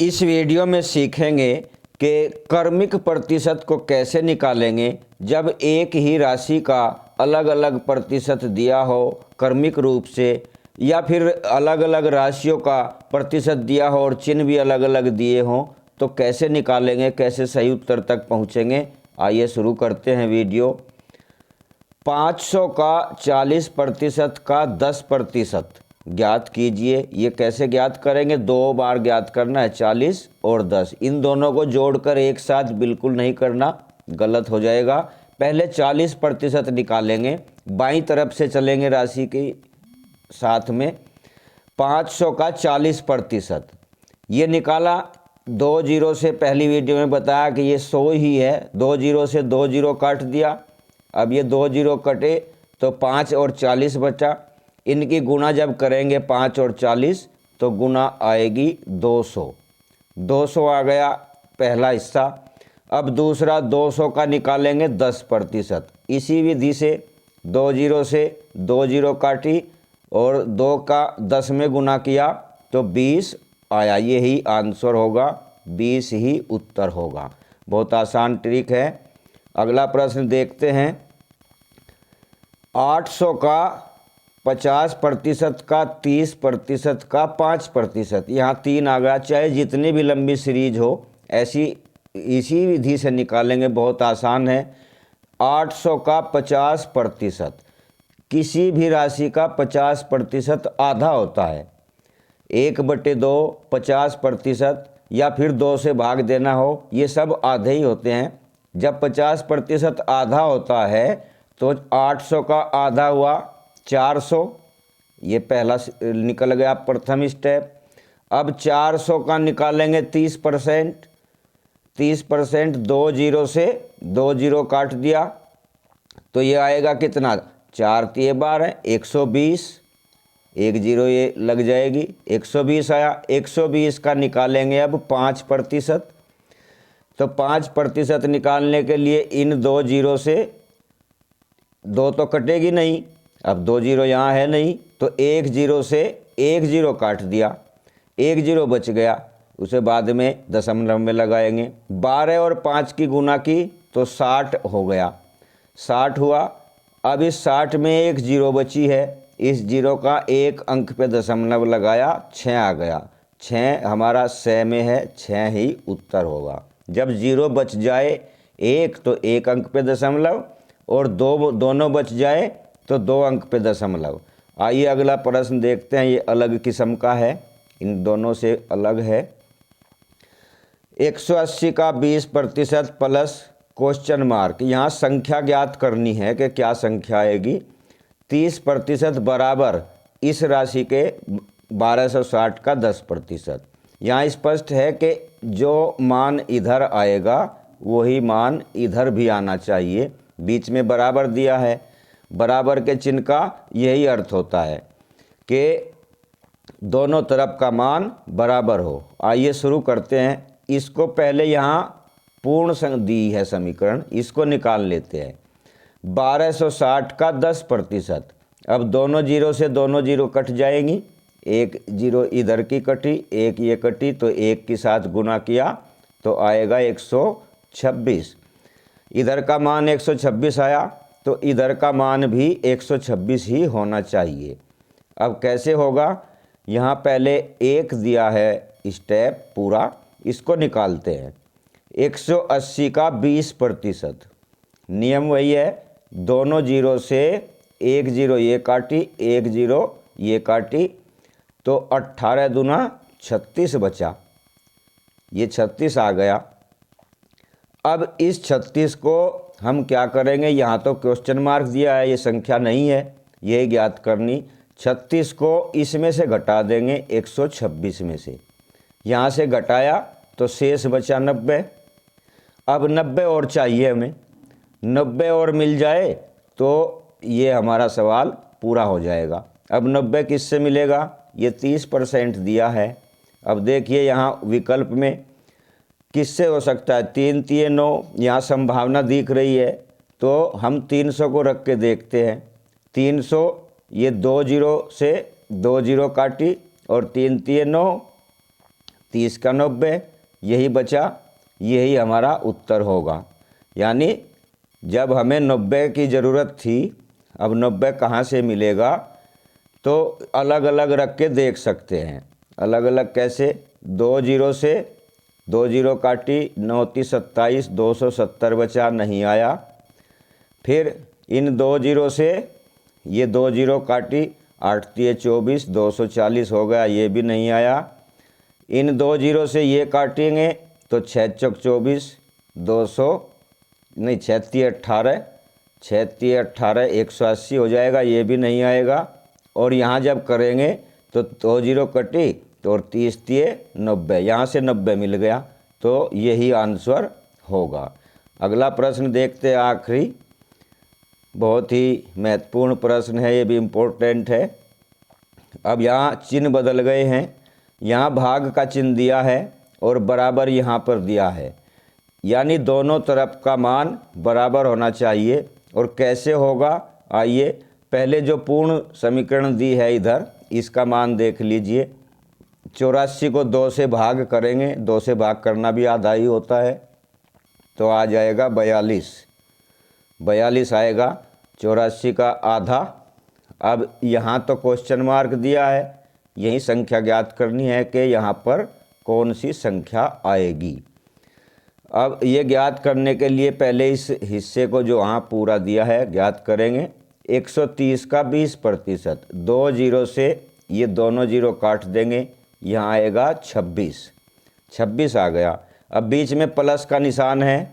इस वीडियो में सीखेंगे कि क्रमिक प्रतिशत को कैसे निकालेंगे जब एक ही राशि का अलग अलग प्रतिशत दिया हो क्रमिक रूप से, या फिर अलग अलग राशियों का प्रतिशत दिया हो और चिन्ह भी अलग अलग दिए हों, तो कैसे निकालेंगे, कैसे सही उत्तर तक पहुँचेंगे। आइए शुरू करते हैं वीडियो। 500 का 40% का 10% ज्ञात कीजिए। ये कैसे ज्ञात करेंगे? 2 बार ज्ञात करना है, 40 और 10। इन दोनों को जोड़कर एक साथ बिल्कुल नहीं करना, गलत हो जाएगा। पहले 40% निकालेंगे, बाईं तरफ से चलेंगे राशि के साथ में। 500 का 40% ये निकाला। 2 जीरो से पहली वीडियो में बताया कि ये 100 ही है। 2 जीरो से 2 जीरो काट दिया। अब ये 2 जीरो कटे तो 5 और 40 बचा। इनकी गुणा जब करेंगे 5 और 40 तो गुणा आएगी 200। 200 आ गया पहला हिस्सा। अब दूसरा 200 का निकालेंगे 10%। इसी विधि से 2 जीरो से 2 जीरो काटी और 2 का 10 में गुणा किया तो 20 आया। यही आंसर होगा, 20 ही उत्तर होगा। बहुत आसान ट्रिक है। अगला प्रश्न देखते हैं। 800 का 50% का 30% का 5%। यहाँ 3 आ गया। चाहे जितनी भी लंबी सीरीज हो, ऐसी इसी विधि से निकालेंगे, बहुत आसान है। 800 का 50%, किसी भी राशि का 50% आधा होता है। 1/2 50%, या फिर 2 से भाग देना हो, ये सब आधे ही होते हैं। जब 50% आधा होता है तो 800 का आधा हुआ 400। ये पहला निकल गया, प्रथम स्टेप। अब 400 का निकालेंगे 30%। 30% 2 जीरो से 2 जीरो काट दिया तो ये आएगा कितना? 4 तिये 12, 120। 1 जीरो ये लग जाएगी, 120 आया। 120 का निकालेंगे अब 5%। तो 5% निकालने के लिए इन 2 जीरो से 2 तो कटेगी नहीं। अब 2 जीरो यहाँ है नहीं, तो 1 जीरो से 1 जीरो काट दिया, 1 जीरो बच गया। उसे बाद में दशमलव में लगाएंगे। 12 और 5 की गुना की तो 60 हो गया। 60 हुआ। अब इस 60 में 1 जीरो बची है। इस जीरो का 1 अंक पे दशमलव लगाया, 6 आ गया। 6 हमारा 100 में है, 6 ही उत्तर होगा। जब जीरो बच जाए 1 तो 1 अंक पे दशमलव, और दोनों बच जाए तो 2 अंक पे दशमलव। आइए अगला प्रश्न देखते हैं। ये अलग किस्म का है, इन दोनों से अलग है। 180 का 20% प्लस क्वेश्चन मार्क। यहाँ संख्या ज्ञात करनी है कि क्या संख्या आएगी। 30% बराबर इस राशि के 1260 का 10%। यहाँ स्पष्ट है कि जो मान इधर आएगा वही मान इधर भी आना चाहिए। बीच में बराबर दिया है। बराबर के चिन्ह का यही अर्थ होता है कि दोनों तरफ का मान बराबर हो। आइए शुरू करते हैं। इसको पहले यहाँ पूर्ण दी है समीकरण, इसको निकाल लेते हैं। 1260 का 10%। अब दोनों जीरो से दोनों जीरो कट जाएंगी। 1 जीरो इधर की कटी, 1 ये कटी, तो 1 के साथ गुना किया तो आएगा 126। इधर का मान 126 आया तो इधर का मान भी 126 ही होना चाहिए। अब कैसे होगा? यहाँ पहले 1 दिया है स्टेप पूरा, इसको निकालते हैं। 180 का 20%। नियम वही है, दोनों जीरो से 1 जीरो ये काटी, 1 जीरो ये काटी, तो 18 दूना 36 बचा। ये 36 आ गया। अब इस 36 को हम क्या करेंगे? यहाँ तो क्वेश्चन मार्क दिया है, ये संख्या नहीं है, यही ज्ञात करनी। 36 को इसमें से घटा देंगे 126 में से। यहाँ से घटाया तो शेष बचा 90। अब 90 और चाहिए हमें। 90 और मिल जाए तो ये हमारा सवाल पूरा हो जाएगा। अब 90 किससे मिलेगा? ये 30% दिया है। अब देखिए यहाँ विकल्प में किससे हो सकता है? 3 तिये 9, यहाँ संभावना दिख रही है, तो हम 300 को रख के देखते हैं। 300, ये 2 जीरो से 2 जीरो काटी और 3 तिये 9, 30 का 90, यही बचा, यही हमारा उत्तर होगा। यानी जब हमें 90 की ज़रूरत थी, अब 90 कहाँ से मिलेगा, तो अलग अलग रख के देख सकते हैं। अलग अलग कैसे, 2 जीरो से 2 जीरो काटी, 9 × 27, 270 बचा, नहीं आया। फिर इन 2 जीरो से ये 2 जीरो काटी, 8 × 24, 240 हो गया, ये भी नहीं आया। इन 2 जीरो से ये काटेंगे तो 6 × 24, 200 नहीं, 36 18, 36 18, 180 हो जाएगा, ये भी नहीं आएगा। और यहाँ जब करेंगे तो 2 जीरो कटी तो और 30 × 90, यहाँ से 90 मिल गया, तो यही आंसर होगा। अगला प्रश्न देखते हैं, आखिरी, बहुत ही महत्वपूर्ण प्रश्न है, ये भी इम्पोर्टेंट है। अब यहाँ चिन्ह बदल गए हैं, यहाँ भाग का चिन्ह दिया है और बराबर यहाँ पर दिया है, यानी दोनों तरफ का मान बराबर होना चाहिए। और कैसे होगा, आइए पहले जो पूर्ण समीकरण दी है इधर, इसका मान देख लीजिए। 84 को 2 से भाग करेंगे, 2 से भाग करना भी आधा ही होता है, तो आ जाएगा 42, 42 आएगा, 84 का आधा। अब यहाँ तो क्वेश्चन मार्क दिया है, यही संख्या ज्ञात करनी है कि यहाँ पर कौन सी संख्या आएगी। अब ये ज्ञात करने के लिए पहले इस हिस्से को जो यहाँ पूरा दिया है ज्ञात करेंगे। 130 का 20%, 2 जीरो से ये दोनों जीरो काट देंगे, यहाँ आएगा 26, 26 आ गया। अब बीच में प्लस का निशान है,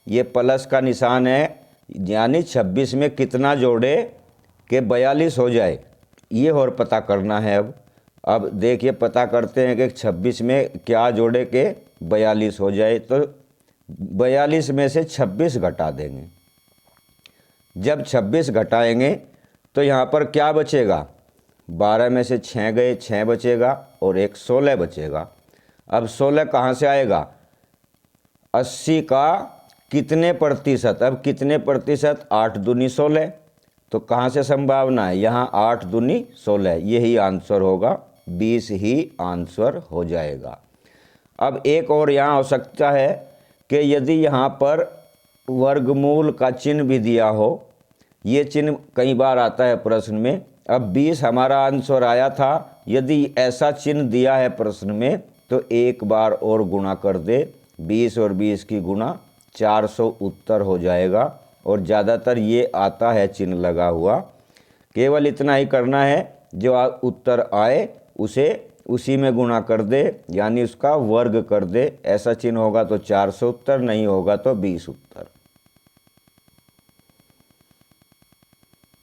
ये प्लस का निशान है, यानी 26 में कितना जोड़े कि 42 हो जाए, ये और पता करना है। अब देखिए पता करते हैं कि 26 में क्या जोड़े कि 42 हो जाए, तो 42 में से 26 घटा देंगे। जब 26 घटाएंगे तो यहाँ पर क्या बचेगा, 12 में से 6 गए, 6 बचेगा और एक 16 बचेगा। अब 16 कहाँ से आएगा, 80 का कितने प्रतिशत, अब कितने प्रतिशत, 8 दूनी 16, तो कहाँ से संभावना है, यहाँ 8 दूनी 16, यही आंसर होगा, 20 ही आंसर हो जाएगा। अब एक और यहाँ हो सकता है कि यदि यहाँ पर वर्गमूल का चिन्ह भी दिया हो, ये चिन्ह कई बार आता है प्रश्न में। अब 20 हमारा आंसर आया था, यदि ऐसा चिन्ह दिया है प्रश्न में तो एक बार और गुणा कर दे, 20 और 20 की गुणा 400 उत्तर हो जाएगा। और ज़्यादातर ये आता है चिन्ह लगा हुआ, केवल इतना ही करना है, जो उत्तर आए उसे उसी में गुणा कर दे, यानी उसका वर्ग कर दे। ऐसा चिन्ह होगा तो 400 उत्तर, नहीं होगा तो 20 उत्तर।